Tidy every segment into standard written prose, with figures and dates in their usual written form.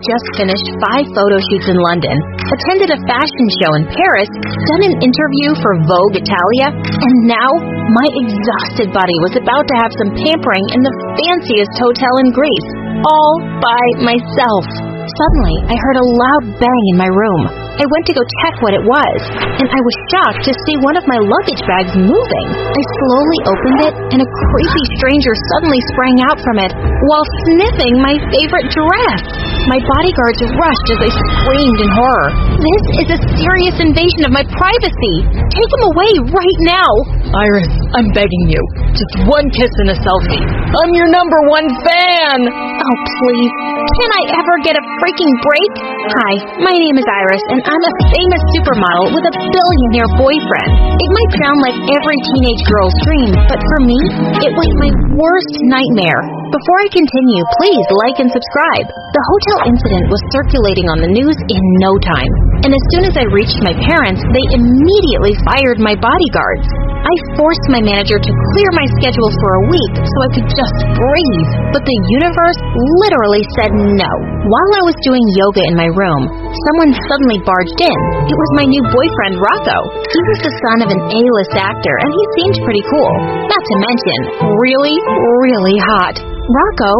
just finished 5 photo shoots in London, attended a fashion show in Paris, done an interview for Vogue Italia, and now my exhausted body was about to have some pampering in the fanciest hotel in Greece, all by myself. Suddenly, I heard a loud bang in my room. I went to go check what it was, and I was shocked to see one of my luggage bags moving. I slowly opened it, and a creepy stranger suddenly sprang out from it while sniffing my favorite dress. My bodyguards rushed as I screamed in horror. This is a serious invasion of my privacy. Take him away right now. Iris, I'm begging you. Just one kiss and a selfie. I'm your #1 fan! Oh, please. Can I ever get a freaking break? Hi, my name is Iris, and I'm a famous supermodel with a billionaire boyfriend. It might sound like every teenage girl's dream, but for me, it was my worst nightmare. Before I continue, please like and subscribe. The hotel incident was circulating on the news in no time, and as soon as I reached my parents, they immediately fired my bodyguards. I forced my manager to clear my schedule for a week so I could just breathe, but the universe literally said no. While I was doing yoga in my room, someone suddenly barged in. It was my new boyfriend, Rocco. He was the son of an A-list actor, and he seemed pretty cool. Not to mention, really, really hot. Rocco,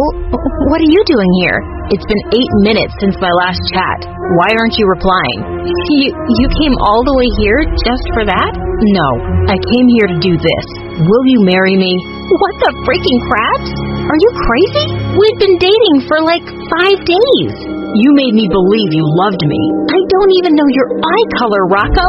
what are you doing here? It's been 8 minutes since my last chat. Why aren't you replying? You came all the way here just for that? No, I came here to do this. Will you marry me? What the freaking craps? Are you crazy? We'd been dating for like 5 days. You made me believe you loved me. I don't even know your eye color, Rocco.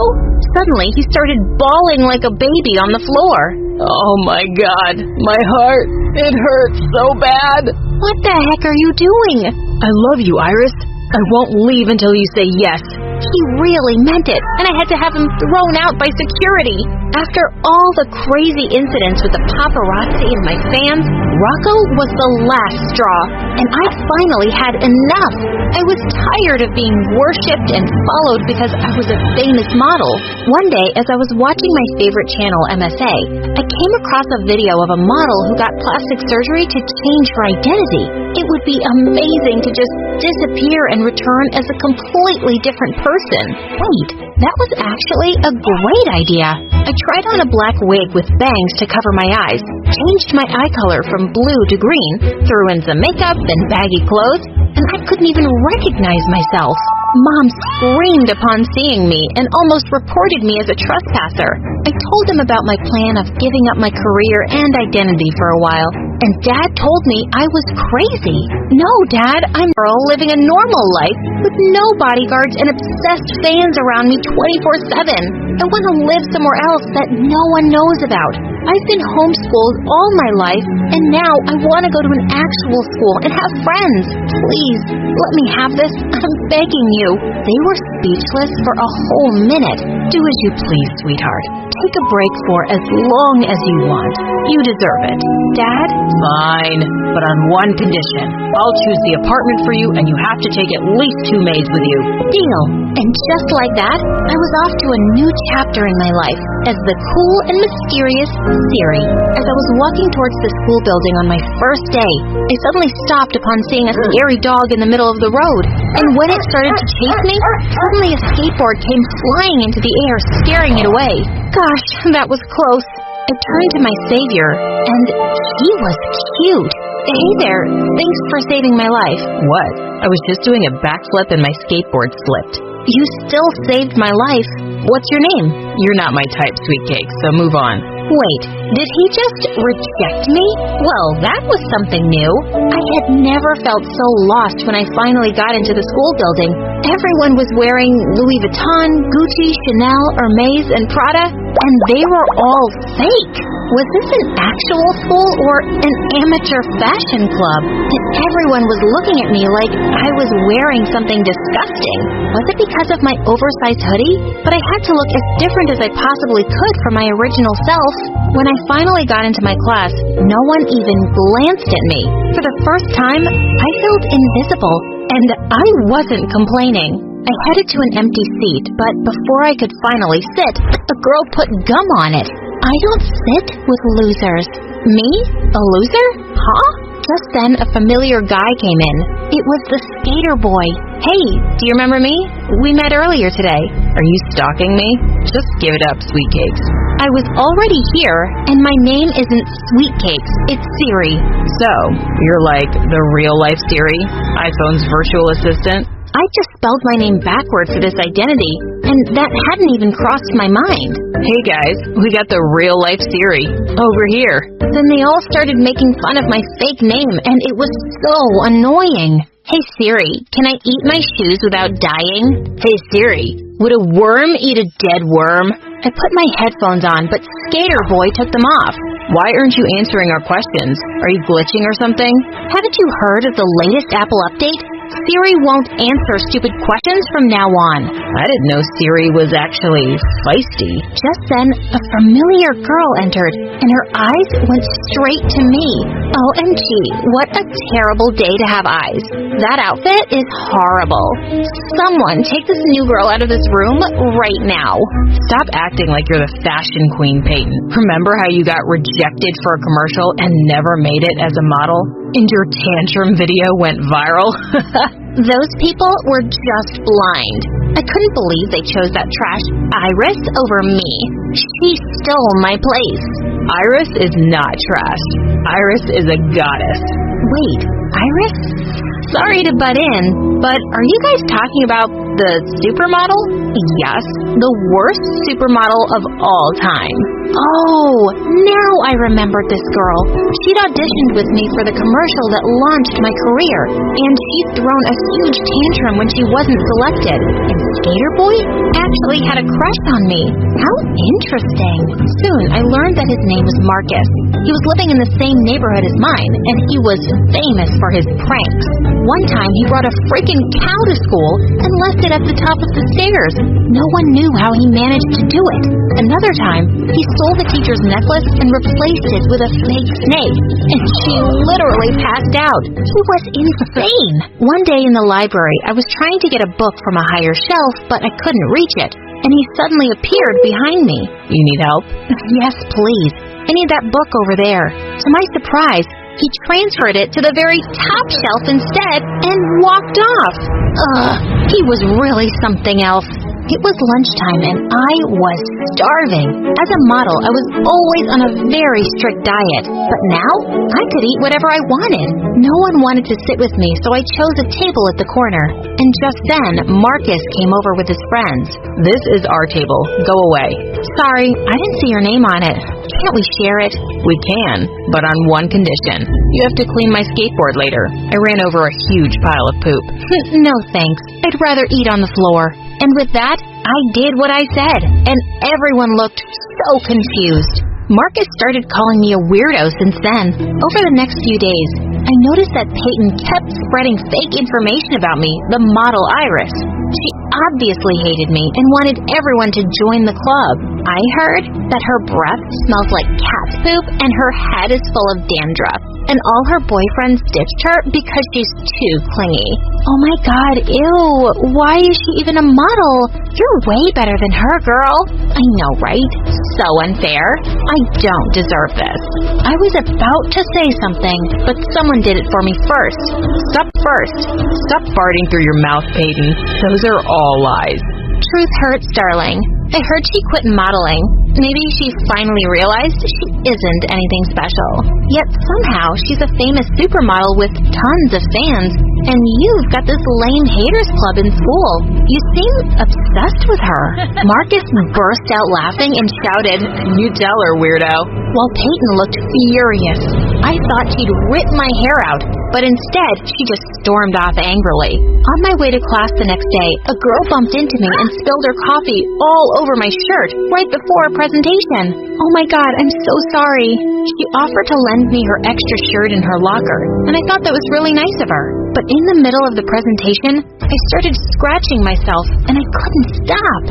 Suddenly, he started bawling like a baby on the floor. Oh my God, my heart, it hurts so bad. What the heck are you doing? I love you, Iris. I won't leave until you say yes. He really meant it, and I had to have him thrown out by security. After all the crazy incidents with the paparazzi and my fans, Rocco was the last straw, and I'd finally had enough. I was tired of being worshipped and followed because I was a famous model. One day, as I was watching my favorite channel, MSA, I came across a video of a model who got plastic surgery to change her identity. It would be amazing to just disappear and return as a completely different person. Wait, that was actually a great idea. I tried on a black wig with bangs to cover my eyes, changed my eye color from blue to green, threw in some makeup and baggy clothes, and I couldn't even recognize myself. Mom screamed upon seeing me and almost reported me as a trespasser. I told him about my plan of giving up my career and identity for a while, and Dad told me I was crazy. No, Dad, I'm a girl living a normal life with no bodyguards and obsessed fans around me 24/7. I want to live somewhere else that no one knows about. I've been homeschooled all my life, and now I want to go to an actual school and have friends. Please, let me have this. I'm begging you. They were speechless for a whole minute. Do as you please, sweetheart. Take a break for as long as you want. You deserve it. Dad? Fine, but on one condition. I'll choose the apartment for you, and you have to take at least 2 maids with you. Deal. And just like that, I was off to a new chapter in my life as the cool and mysterious Siri. As I was walking towards the school building on my first day, I suddenly stopped upon seeing a scary dog in the middle of the road. And when it started to chase me, suddenly a skateboard came flying into the air, scaring it away. Gosh, that was close. I turned to my savior, and he was cute. Hey there, thanks for saving my life. What? I was just doing a backflip and my skateboard slipped. You still saved my life. What's your name? You're not my type, sweet cake, so move on. Wait, did he just reject me? Well, that was something new. I had never felt so lost when I finally got into the school building. Everyone was wearing Louis Vuitton, Gucci, Chanel, Hermes, and Prada, and they were all fake. Was this an actual school or an amateur fashion club? And everyone was looking at me like I was wearing something disgusting. Was it because of my oversized hoodie? But I had to look as different as I possibly could from my original self. When I finally got into my class, no one even glanced at me. For the first time, I felt invisible, and I wasn't complaining. I headed to an empty seat, but before I could finally sit, a girl put gum on it. I don't sit with losers. Me? A loser? Huh? Just then, a familiar guy came in. It was the skater boy. Hey, do you remember me? We met earlier today. Are you stalking me? Just give it up, Sweetcakes. I was already here, and my name isn't Sweetcakes. It's Siri. So, you're like the real-life Siri, iPhone's virtual assistant? I just spelled my name backward for this identity, and that hadn't even crossed my mind. Hey guys, we got the real-life Siri over here. Then they all started making fun of my fake name, and it was so annoying. Hey Siri, can I eat my shoes without dying? Hey Siri, would a worm eat a dead worm? I put my headphones on, but Skater Boy took them off. Why aren't you answering our questions? Are you glitching or something? Haven't you heard of the latest Apple update? Siri won't answer stupid questions from now on. I didn't know Siri was actually feisty. Just then, a familiar girl entered, and her eyes went straight to me. OMG, what a terrible day to have eyes. That outfit is horrible. Someone take this new girl out of this room right now. Stop acting like you're the fashion queen, Peyton. Remember how you got rejected for a commercial and never made it as a model? And your tantrum video went viral? Those people were just blind. I couldn't believe they chose that trash Iris over me. She stole my place. Iris is not trash. Iris is a goddess. Wait, Iris? Sorry to butt in, but are you guys talking about the supermodel? Yes, the worst supermodel of all time. Oh, now I remembered this girl. She'd auditioned with me for the commercial that launched my career, and she'd thrown a huge tantrum when she wasn't selected. And Skater Boy actually had a crush on me. How interesting. Soon, I learned that his name was Marcus. He was living in the same neighborhood as mine, and he was famous for his pranks. One time, he brought a freaking cow to school and left it at the top of the stairs. No one knew how he managed to do it. Another time, he stole the teacher's necklace and replaced it with a fake snake, and she literally passed out. He was insane. One day in the library, I was trying to get a book from a higher shelf, but I couldn't reach it, and he suddenly appeared behind me. You need help? Yes, please. I need that book over there. To my surprise, he transferred it to the very top shelf instead and walked off. He was really something else. It was lunchtime and I was starving. As a model, I was always on a very strict diet, but now I could eat whatever I wanted. No one wanted to sit with me, so I chose a table at the corner. And just then, Marcus came over with his friends. This is our table. Go away. Sorry, I didn't see your name on it. Can't we share it? We can, but on one condition. You have to clean my skateboard later. I ran over a huge pile of poop. No thanks. I'd rather eat on the floor. And with that, I did what I said, and everyone looked so confused. Marcus started calling me a weirdo since then. Over the next few days, I noticed that Peyton kept spreading fake information about me, the model Iris. She obviously hated me and wanted everyone to join the club. I heard that her breath smells like cat's poop and her head is full of dandruff. And all her boyfriends ditched her because she's too clingy. Oh my god, ew. Why is she even a model? You're way better than her, girl. I know, right? So unfair. I don't deserve this. I was about to say something, but someone did it for me first. Stop farting through your mouth, Peyton. Those are all lies. Truth hurts, darling. I heard she quit modeling. Maybe she finally realized she isn't anything special. Yet somehow she's a famous supermodel with tons of fans, and you've got this lame haters club in school. You seem obsessed with her. Marcus burst out laughing and shouted, "You tell her, weirdo." While Peyton looked furious. I thought she'd rip my hair out, but instead she just stormed off angrily. On my way to class the next day, a girl bumped into me and spilled her coffee all over my shirt right before a presentation. Oh my god, I'm so sorry. She offered to lend me her extra shirt in her locker, and I thought that was really nice of her. But in the middle of the presentation, I started scratching myself, and I couldn't stop.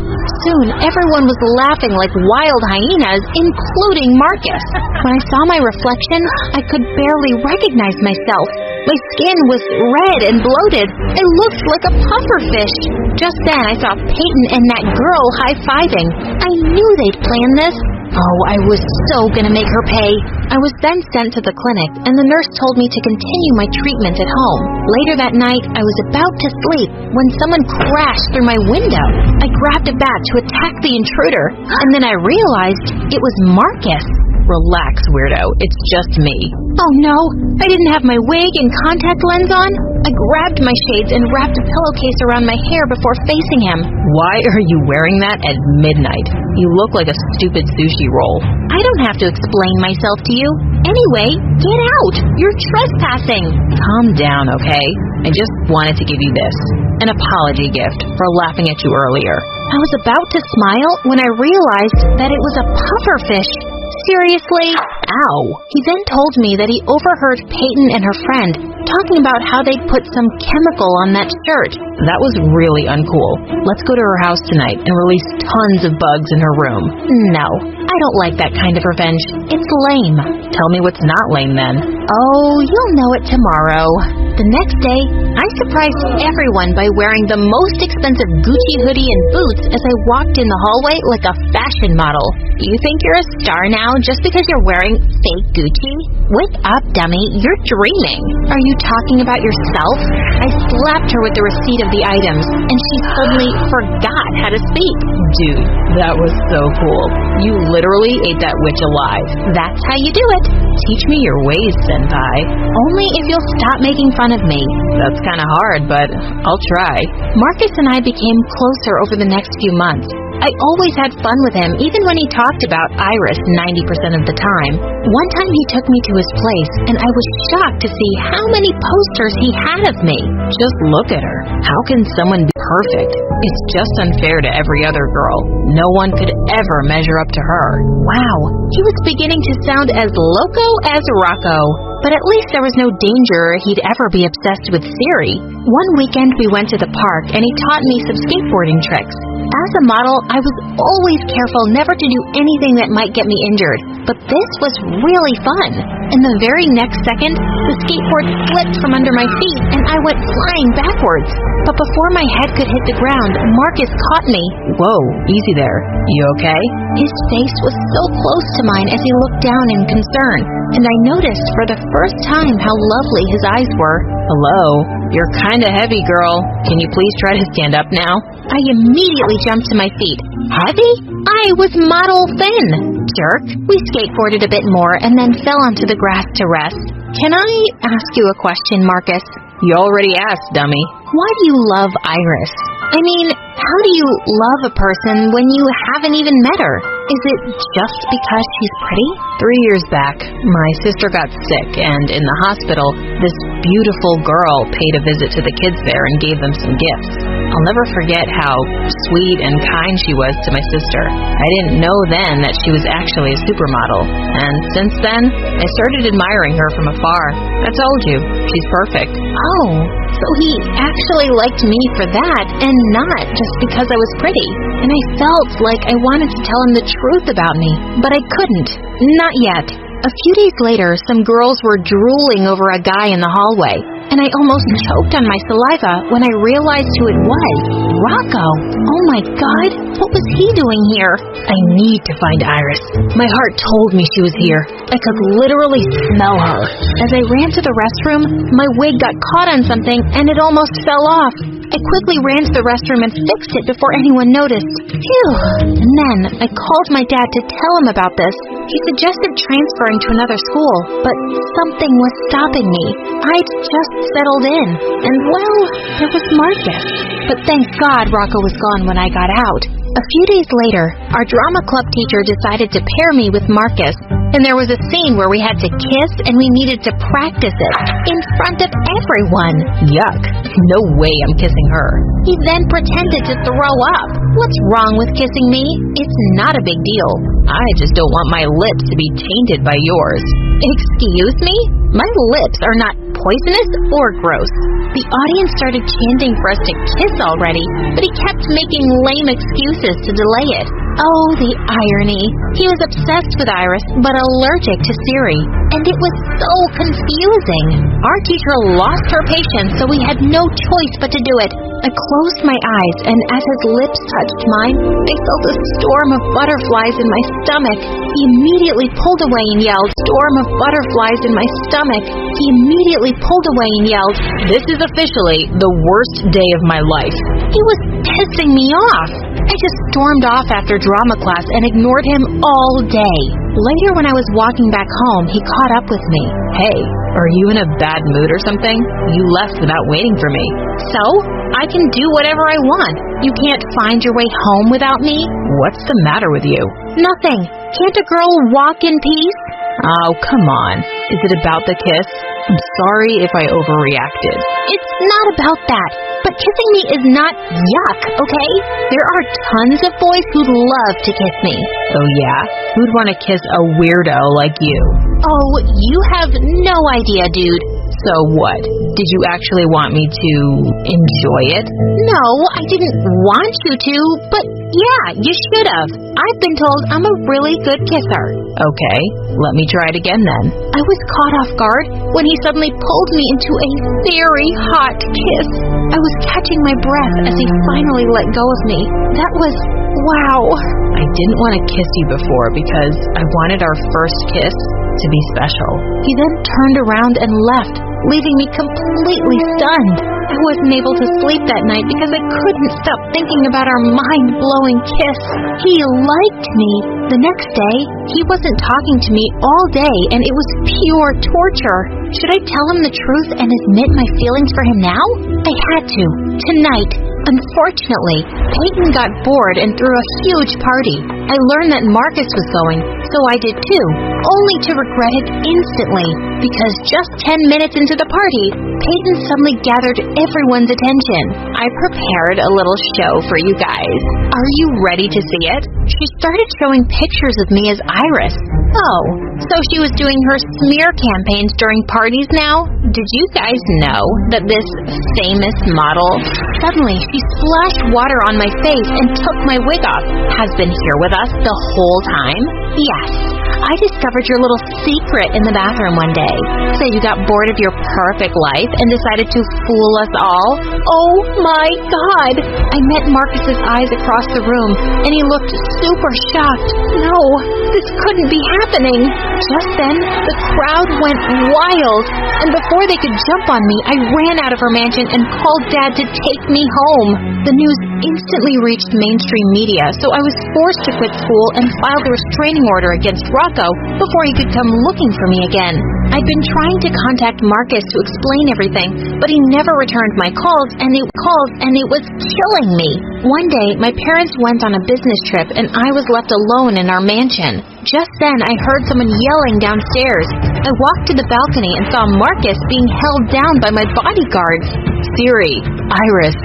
Soon, everyone was laughing like wild hyenas, including Marcus. When I saw my reflection, I could barely recognize myself. My skin was red and bloated. I looked like a pufferfish. Just then, I saw Peyton and that girl high-fiving. I knew they'd planned this. Oh, I was so gonna make her pay. I was then sent to the clinic, and the nurse told me to continue my treatment at home. Later that night, I was about to sleep when someone crashed through my window. I grabbed a bat to attack the intruder, and then I realized it was Marcus. Relax, weirdo. It's just me. Oh no, I didn't have my wig and contact lens on. I grabbed my shades and wrapped a pillowcase around my hair before facing him. Why are you wearing that at midnight? You look like a stupid sushi roll. I don't have to explain myself to you. Anyway, get out! You're trespassing! Calm down, okay? I just wanted to give you this. An apology gift for laughing at you earlier. I was about to smile when I realized that it was a pufferfish. Seriously? Ow! He then told me that he overheard Peyton and her friend talking about how they'd put some chemical on that shirt. That was really uncool. Let's go to her house tonight and release tons of bugs in her room. No, I don't like that kind of revenge. It's lame. Tell me what's not lame then. Oh, you'll know it tomorrow. The next day, I surprised everyone by wearing the most expensive Gucci hoodie and boots as I walked in the hallway like a fashion model. You think you're a star now just because you're wearing fake Gucci? Wake up, dummy. You're dreaming. Are you talking about yourself? I slapped her with the receipt of the items, and she suddenly forgot how to speak. Dude, that was so cool. You literally ate that witch alive. That's how you do it. Teach me your ways, senpai. Only if you'll stop making fun of me. That's kind of hard, but I'll try. Marcus and I became closer over the next few months. I always had fun with him, even when he talked about Iris 90% of the time. One time he took me to his place, and I was shocked to see how many posters he had of me. Just look at her. How can someone be perfect? It's just unfair to every other girl. No one could ever measure up to her. Wow, he was beginning to sound as loco as Rocco. But at least there was no danger he'd ever be obsessed with Siri. One weekend we went to the park, and he taught me some skateboarding tricks. As a model, I was always careful never to do anything that might get me injured, but this was really fun. In the very next second, the skateboard slipped from under my feet and I went flying backwards. But before my head could hit the ground, Marcus caught me. Whoa, easy there. You okay? His face was so close to mine as he looked down in concern, and I noticed for the first time how lovely his eyes were. Hello? You're kinda heavy, girl. Can you please try to stand up now? I immediately jumped to my feet. Heavy? I was model thin. Jerk. We skateboarded a bit more and then fell onto the grass to rest. Can I ask you a question, Marcus? You already asked, dummy. Why do you love Iris? I mean, how do you love a person when you haven't even met her? Is it just because she's pretty? 3 years back, my sister got sick, and in the hospital, this beautiful girl paid a visit to the kids there and gave them some gifts. I'll never forget how sweet and kind she was to my sister. I didn't know then that she was actually a supermodel, and since then, I started admiring her from afar. I told you, she's perfect. Oh, so he actually liked me for that, and not just because I was pretty. And I felt like I wanted to tell him the truth about me, but I couldn't. Not yet. A few days later, some girls were drooling over a guy in the hallway, and I almost choked on my saliva when I realized who it was. Rocco! Oh my God, what was he doing here? I need to find Iris. My heart told me she was here. I could literally smell her. As I ran to the restroom, my wig got caught on something and it almost fell off. I quickly ran to the restroom and fixed it before anyone noticed. Phew! And then I called my dad to tell him about this. He suggested transferring to another school, but something was stopping me. I'd just settled in, and well, there was Marcus. But thank God Rocco was gone when I got out. A few days later, our drama club teacher decided to pair me with Marcus, and there was a scene where we had to kiss and we needed to practice it in front of everyone. Yuck. No way I'm kissing her. He then pretended to throw up. What's wrong with kissing me? It's not a big deal. I just don't want my lips to be tainted by yours. Excuse me? My lips are not poisonous or gross. The audience started chanting for us to kiss already, but he kept making lame excuses to delay it. Oh, the irony. He was obsessed with Iris, but allergic to Siri. and it was so confusing. Our teacher lost her patience, so we had no choice but to do it. I closed my eyes, and as his lips touched mine, I felt a storm of butterflies in my stomach. He immediately pulled away and yelled, "Storm of butterflies in my stomach." He immediately pulled away and yelled, "This is officially the worst day of my life." He was pissing me off. I just stormed off after drama class and ignored him all day. Later, when I was walking back home, he caught up with me. "Hey, are you in a bad mood or something? You left without waiting for me." "So? I can do whatever I want. You can't find your way home without me?" "What's the matter with you?" "Nothing. Can't a girl walk in peace?" "Oh, come on. Is it about the kiss? I'm sorry if I overreacted." "It's not about that. But kissing me is not yuck, okay? There are tons of boys who'd love to kiss me." "Oh yeah? Who'd want to kiss a weirdo like you?" "Oh, you have no idea, dude." "So what? Did you actually want me to enjoy it?" "No, I didn't want you to, but yeah, you should have. I've been told I'm a really good kisser." "Okay, let me try it again then." I was caught off guard when he suddenly pulled me into a very hot kiss. I was catching my breath as he finally let go of me. That was, wow. I didn't want to kiss you before because I wanted our first kiss to be special. He then turned around and left, leaving me completely stunned. I wasn't able to sleep that night because I couldn't stop thinking about our mind-blowing kiss. He liked me. The next day, he wasn't talking to me all day, and it was pure torture. Should I tell him the truth and admit my feelings for him now? I had to. Tonight. Unfortunately, Peyton got bored and threw a huge party. I learned that Marcus was going, so I did too, only to regret it instantly, because just 10 minutes into the party, Peyton suddenly gathered everyone's attention. I prepared a little show for you guys. Are you ready to see it? She started showing pictures of me as Iris. Oh, so she was doing her smear campaigns during parties now? Did you guys know that this famous model... Suddenly, she splashed water on my face and took my wig off. Has been here with us the whole time? Yes. I discovered your little secret in the bathroom one day. So you got bored of your perfect life and decided to fool us all? Oh my God! I met Marcus's eyes across the room, and he looked super shocked. No, this couldn't be happening. Just then, the crowd went wild, and before they could jump on me, I ran out of her mansion and called Dad to take me home. The news instantly reached mainstream media, so I was forced to quit school and filed a restraining order against Rocco before he could come looking for me again. I'd been trying to contact Marcus to explain everything, but he never returned my calls, and it was killing me. One day, my parents went on a business trip, and I was left alone in our mansion. Just then, I heard someone yelling downstairs. I walked to the balcony and saw Marcus being held down by my bodyguards. "Siri, Iris,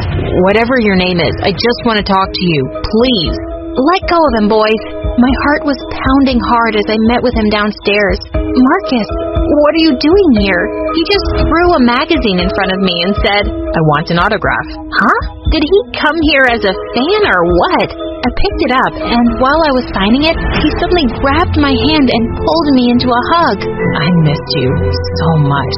whatever your name is, I just want to talk to you, please." "Let go of him, boys." My heart was pounding hard as I met with him downstairs. "Marcus, what are you doing here?" He just threw a magazine in front of me and said, "I want an autograph." "Huh? Did he come here as a fan or what?" I picked it up, and while I was signing it, he suddenly grabbed my hand and pulled me into a hug. "I missed you so much."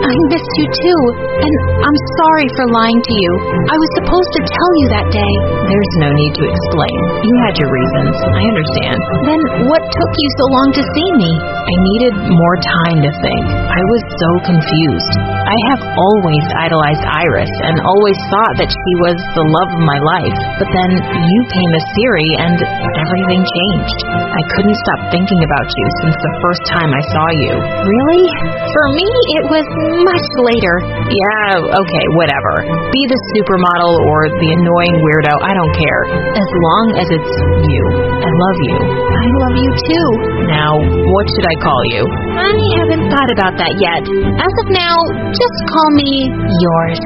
I missed you too, and I'm sorry for lying to you. I was supposed to tell you that day." "There's no need to explain. You had your reasons. I understand." "Then what took you so long to see me?" "I needed more time to think. I was so confused. I have always idolized Iris and always thought that she was the love of my life. But then you came as Siri and everything changed. I couldn't stop thinking about you since the first time I saw you." "Really? For me, it was much later." "Yeah, okay, whatever. Be the supermodel or the annoying weirdo, I don't care. As long as it's you. I love you." "I love you too." "Now, what should I call you?" "I haven't thought about that yet. As of now, just call me yours."